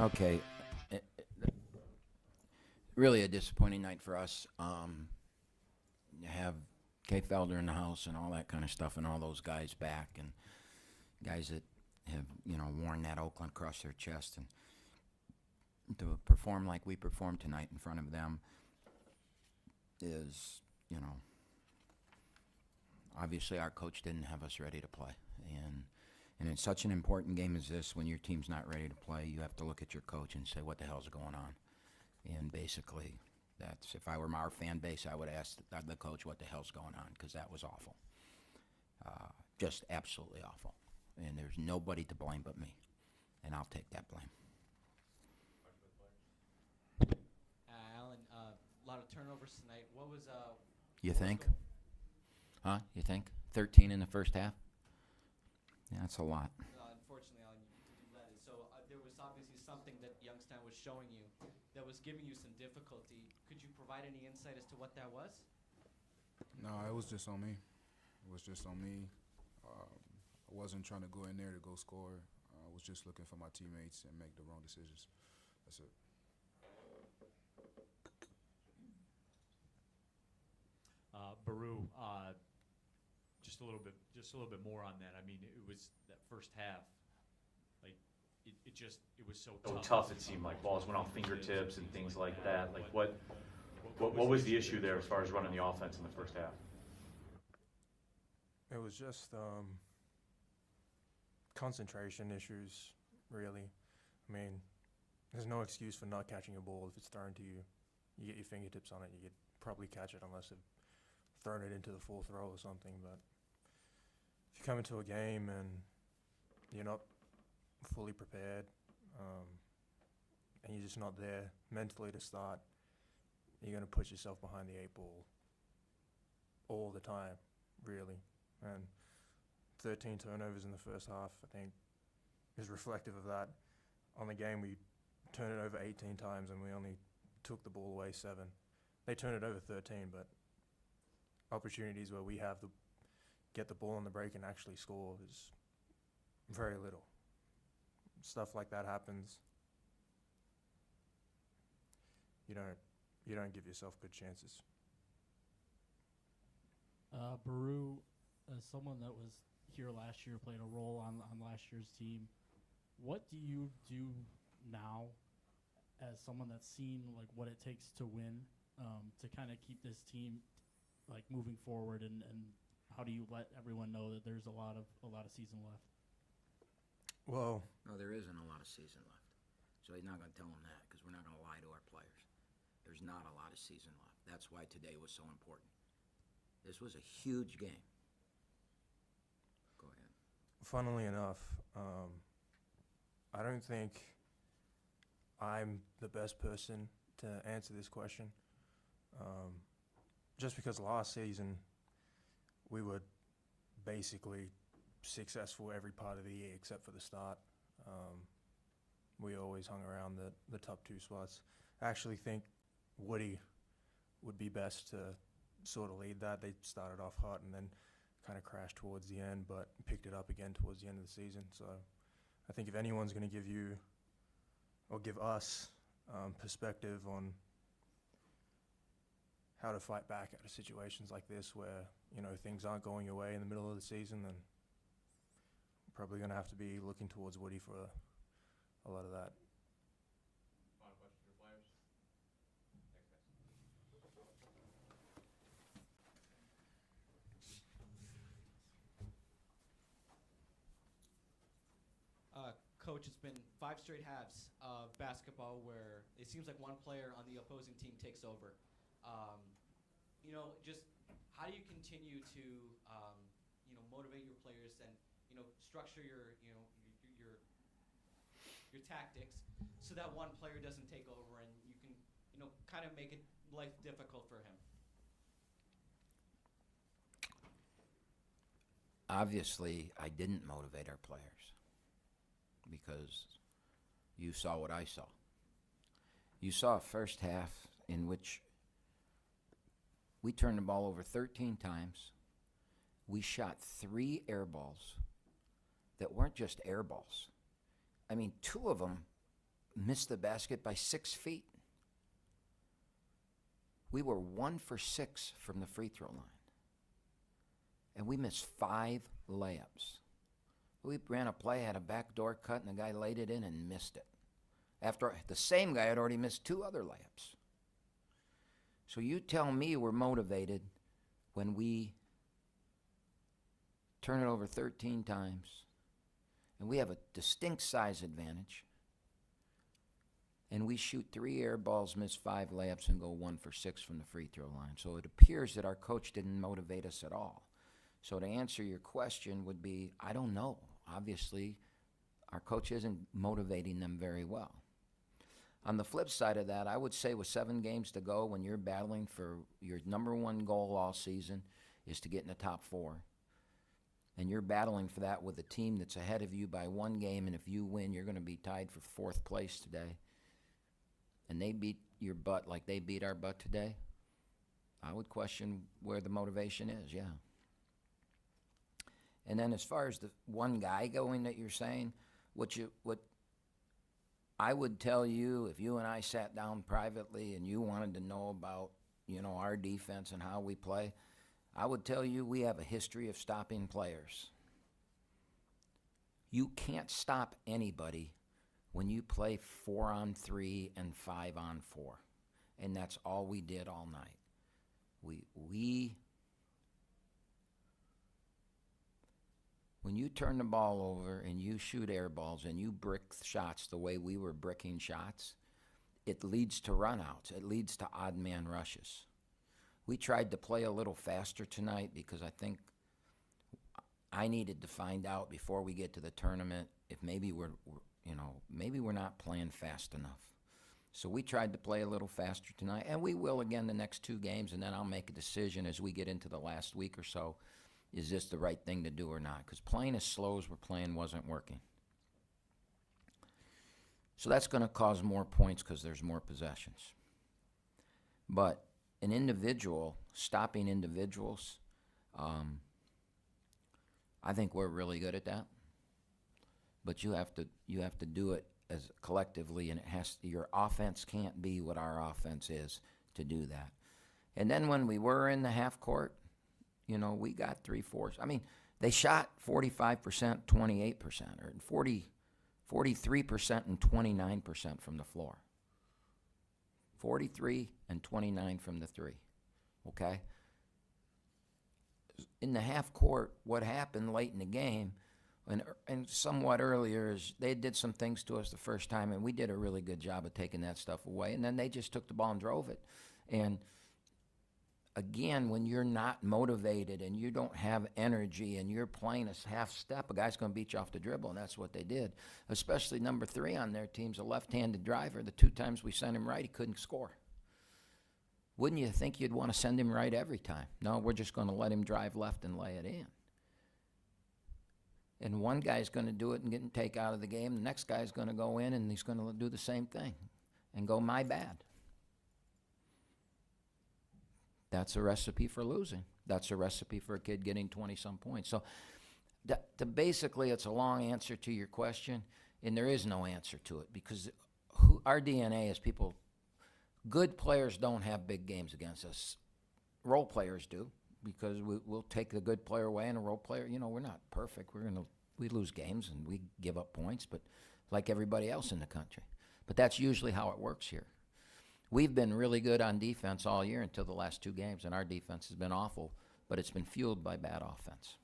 Okay. It- Really a disappointing night for us. You have Kay Felder in the house and all that kind of stuff, and all those guys back, and guys that have worn that Oakland across their chest, and to perform like we performed tonight in front of them is, obviously our coach didn't have us ready to play, and in such an important game as this, when your team's not ready to play, you have to look at your coach and say, what the hell's going on? And basically, that's, if I were our fan base, I would ask the coach what the hell's going on, because that was awful. Just absolutely awful. And there's nobody to blame but me, and I'll take that blame. Alan, a lot of turnovers tonight. What was You what was think? go- Huh? You think? 13 in the first half? Yeah, that's a lot. unfortunately, Alan, you led it. So there was obviously something that Youngstown was showing you that was giving you some difficulty. Could you provide any insight as to what that was? No, it was just on me. It was just on me. I wasn't trying to go in there to go score. I was just looking for my teammates and make the wrong decisions. That's it. Baru, just a little bit more on that. I mean, it was that first half, like it was so tough. It seemed like balls went off fingertips and things like that. Like what was the issue there as far as running the offense in the first half? It was just concentration issues, really. I mean, there's no excuse for not catching a ball if it's thrown to you. You get your fingertips on it, you could probably catch it unless they've thrown it into the full throw or something. But if you come into a game and you're not fully prepared, and you're just not there mentally to start, you're going to put yourself behind the eight ball all the time, really. And 13 turnovers in the first half, I think, is reflective of that. On the game, we turned it over 18 times and we only took the ball away 7. They turned it over 13, but opportunities where we have to get the ball on the break and actually score is very little. Stuff like that happens. You don't give yourself good chances. Baru, as someone that was here last year, played a role on last year's team, what do you do now as someone that's seen like what it takes to win, to kind of keep this team like moving forward, and how do you let everyone know that there's a lot of season left? Well, No, there isn't a lot of season left. So he's not going to tell them that, because we're not going to lie to our players. There's not a lot of season left. That's why today was so important. This was a huge game. Go ahead. funnily enough, I don't think I'm the best person to answer this question. Just because last season we were basically successful every part of the year except for the start. We always hung around the top 2 spots. I actually think Woody would be best to sort of lead that. They started off hot and then kind of crashed towards the end, but picked it up again towards the end of the season. So I think if anyone's going to give you or give us perspective on how to fight back out of situations like this where, things aren't going your way in the middle of the season, then we're probably going to have to be looking towards Woody for a lot of that. Final question for players. Thanks, guys. Coach, it's been 5 straight halves of basketball where it seems like one player on the opposing team takes over. Just how do you continue to, motivate your players and, structure your tactics so that one player doesn't take over and you can, kind of make it life difficult for him? Obviously, I didn't motivate our players, because you saw what I saw. You saw a first half in which we turned the ball over 13 times. We shot 3 air balls that weren't just air balls. I mean, 2 of them missed the basket by 6 feet. We were 1 for 6 from the free throw line. And we missed 5 layups. We ran a play, had a backdoor cut, and the guy laid it in and missed it. After the same guy had already missed 2 other layups. So you tell me we're motivated when we turn it over 13 times, and we have a distinct size advantage, and we shoot 3 air balls, miss 5 layups, and go 1 for 6 from the free throw line. So it appears that our coach didn't motivate us at all. So to answer your question would be, I don't know. Obviously, our coach isn't motivating them very well. On the flip side of that, I would say with 7 games to go, when you're battling for your number 1 goal all season is to get in the top 4, and you're battling for that with a team that's ahead of you by 1 game, and if you win, you're going to be tied for 4th place today, and they beat your butt like they beat our butt today, I would question where the motivation is, yeah. And then as far as the one guy going that you're saying, what I would tell you, if you and I sat down privately and you wanted to know about, our defense and how we play, I would tell you we have a history of stopping players. You can't stop anybody when you play 4-on-3 and 5-on-4. And that's all we did all night. When you turn the ball over and you shoot air balls and you brick shots the way we were bricking shots, it leads to runouts. It leads to odd man rushes. We tried to play a little faster tonight because I think I needed to find out before we get to the tournament if maybe maybe we're not playing fast enough. So we tried to play a little faster tonight, and we will again the next 2 games, and then I'll make a decision as we get into the last week or so. Is this the right thing to do or not? Because playing as slow as we're playing wasn't working. So that's going to cause more points because there's more possessions. But stopping individuals, I think we're really good at that. But you have to do it as collectively, and your offense can't be what our offense is to do that. And then when we were in the half court, we got 3/4. I mean, they shot 45%, 28%, or 43% and 29% from the floor. 43 and 29 from the 3, okay? In the half court, what happened late in the game, and somewhat earlier, is they did some things to us the first time, and we did a really good job of taking that stuff away, and then they just took the ball and drove it. And again, when you're not motivated and you don't have energy and you're playing a half step, a guy's going to beat you off the dribble, and that's what they did. Especially number 3 on their team's a left-handed driver. The 2 times we sent him right, he couldn't score. Wouldn't you think you'd want to send him right every time? No, we're just going to let him drive left and lay it in. And one guy's going to do it and get take out of the game. The next guy's going to go in and he's going to do the same thing and go, my bad. That's a recipe for losing. That's a recipe for a kid getting 20-some points. So basically, it's a long answer to your question, and there is no answer to it because our DNA is people. Good players don't have big games against us. Role players do because we'll take the good player away, and a role player, we're not perfect. We lose games and we give up points, but like everybody else in the country. But that's usually how it works here. We've been really good on defense all year until the last 2 games, and our defense has been awful, but it's been fueled by bad offense.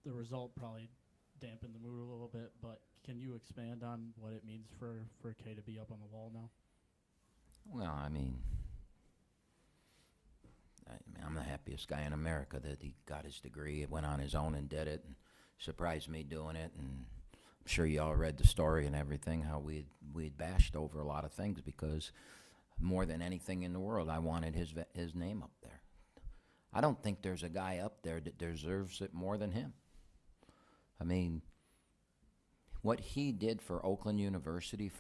The result probably dampened the mood a little bit, but can you expand on what it means for Kay to be up on the wall now? Well, I'm the happiest guy in America that he got his degree, went on his own and did it, and surprised me doing it, and I'm sure you all read the story and everything, how we'd bashed over a lot of things because more than anything in the world, I wanted his name up there. I don't think there's a guy up there that deserves it more than him. I mean, what he did for Oakland University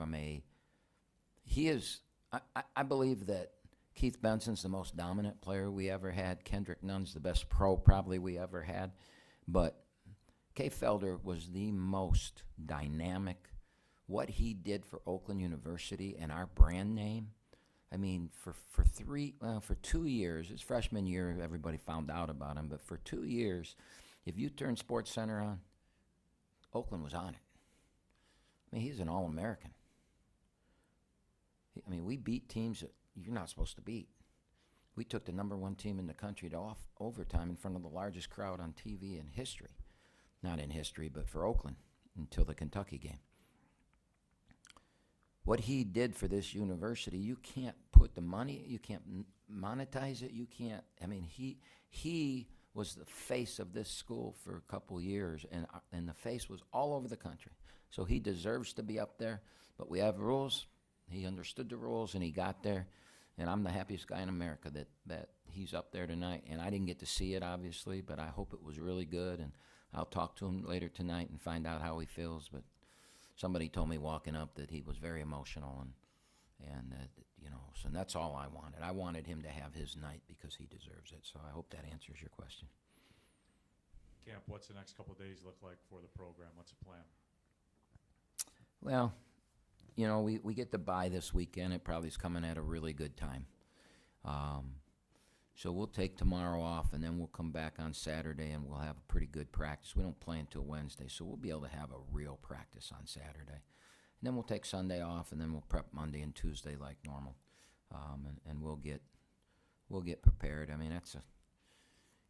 I believe that Keith Benson's the most dominant player we ever had. Kendrick Nunn's the best pro probably we ever had. But Kay Felder was the most dynamic, what he did for Oakland University and our brand name, I mean, for 2 years, his freshman year, everybody found out about him, but for 2 years, if you turn Sports Center on, Oakland was on it. I mean, he's an All-American. I mean, we beat teams that you're not supposed to beat. We took the #1 team in the country to overtime in front of the largest crowd on TV in history. Not in history, but for Oakland until the Kentucky game. What he did for this university, you can't put the money, you can't monetize it, you can't, I mean, he was the face of this school for a couple years, and the face was all over the country. So he deserves to be up there, but we have rules. He understood the rules, and he got there, and I'm the happiest guy in America that he's up there tonight, and I didn't get to see it, obviously, but I hope it was really good, and I'll talk to him later tonight and find out how he feels, but somebody told me walking up that he was very emotional, and you know, so that's all I wanted. I wanted him to have his night because he deserves it, so I hope that answers your question. Camp, what's the next couple of days look like for the program? What's the plan? Well, you know, we get the bye this weekend. It probably is coming at a really good time. So we'll take tomorrow off, and then we'll come back on Saturday, and we'll have a pretty good practice. We don't play until Wednesday, so we'll be able to have a real practice on Saturday. And then we'll take Sunday off, and then we'll prep Monday and Tuesday like normal, and we'll get prepared. I mean,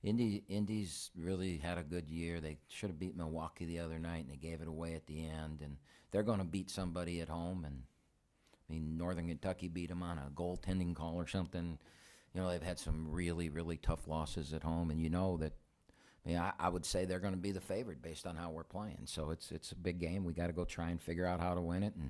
Indy's really had a good year. They should have beat Milwaukee the other night, and they gave it away at the end. And they're going to beat somebody at home. And I mean, Northern Kentucky beat them on a goaltending call or something. You know, they've had some really, really tough losses at home, and you know that. I mean, I would say they're going to be the favorite based on how we're playing. So it's a big game. We got to go try and figure out how to win it. And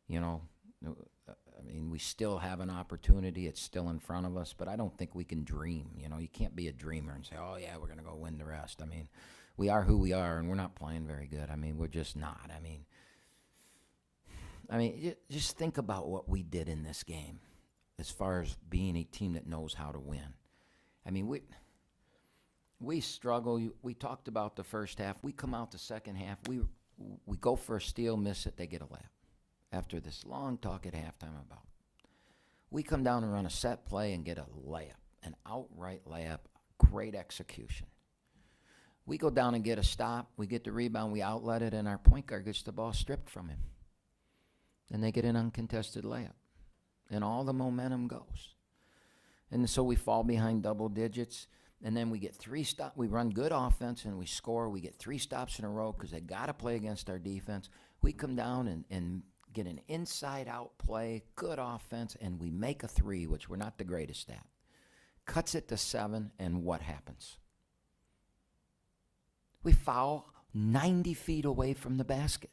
you know, I mean, we still have an opportunity. It's still in front of us, but I don't think we can dream. You know, you can't be a dreamer and say, "Oh yeah, we're going to go win the rest." I mean, we are who we are, and we're not playing very good. I mean, we're just not. I mean, just think about what we did in this game, as far as being a team that knows how to win. I mean, we struggle. We talked about the first half. We come out the second half. We go for a steal, miss it, they get a layup. After this long talk at halftime about, we come down and run a set play and get a layup, an outright layup, great execution. We go down and get a stop. We get the rebound. We outlet it, and our point guard gets the ball stripped from him. And they get an uncontested layup. And all the momentum goes. And so we fall behind double digits. And then we get 3 stops. We run good offense, and we score. We get 3 stops in a row because they got to play against our defense. We come down and get an inside-out play, good offense, and we make a 3, which we're not the greatest at. Cuts it to 7, and what happens? We foul 90 feet away from the basket.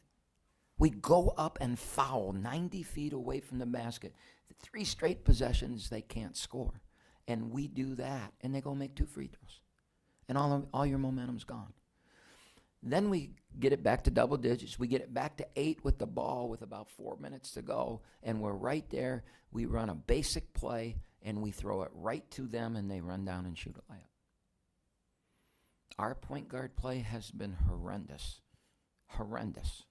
We go up and foul 90 feet away from the basket. 3 straight possessions, they can't score. And we do that, and they go make 2 free throws. And all your momentum's gone. Then we get it back to double digits. We get it back to 8 with the ball with about 4 minutes to go, and we're right there. We run a basic play, and we throw it right to them, and they run down and shoot a layup. Our point guard play has been horrendous. Horrendous.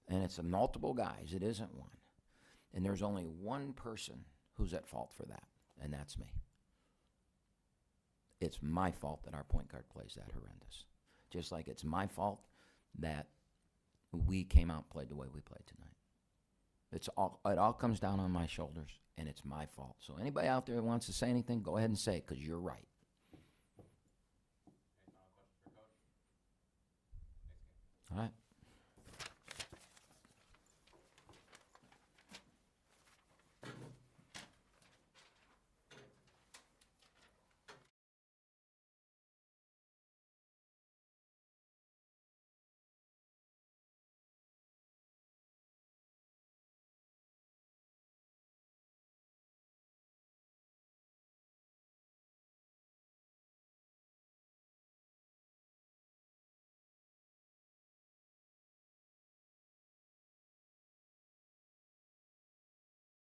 And it's multiple guys. It isn't one. And there's only one person who's at fault for that. And that's me. It's my fault that our point guard plays that horrendous. Just like it's my fault that we came out and played the way we played tonight. It all comes down on my shoulders, and it's my fault. So anybody out there that wants to say anything, go ahead and say it, because you're right. All right.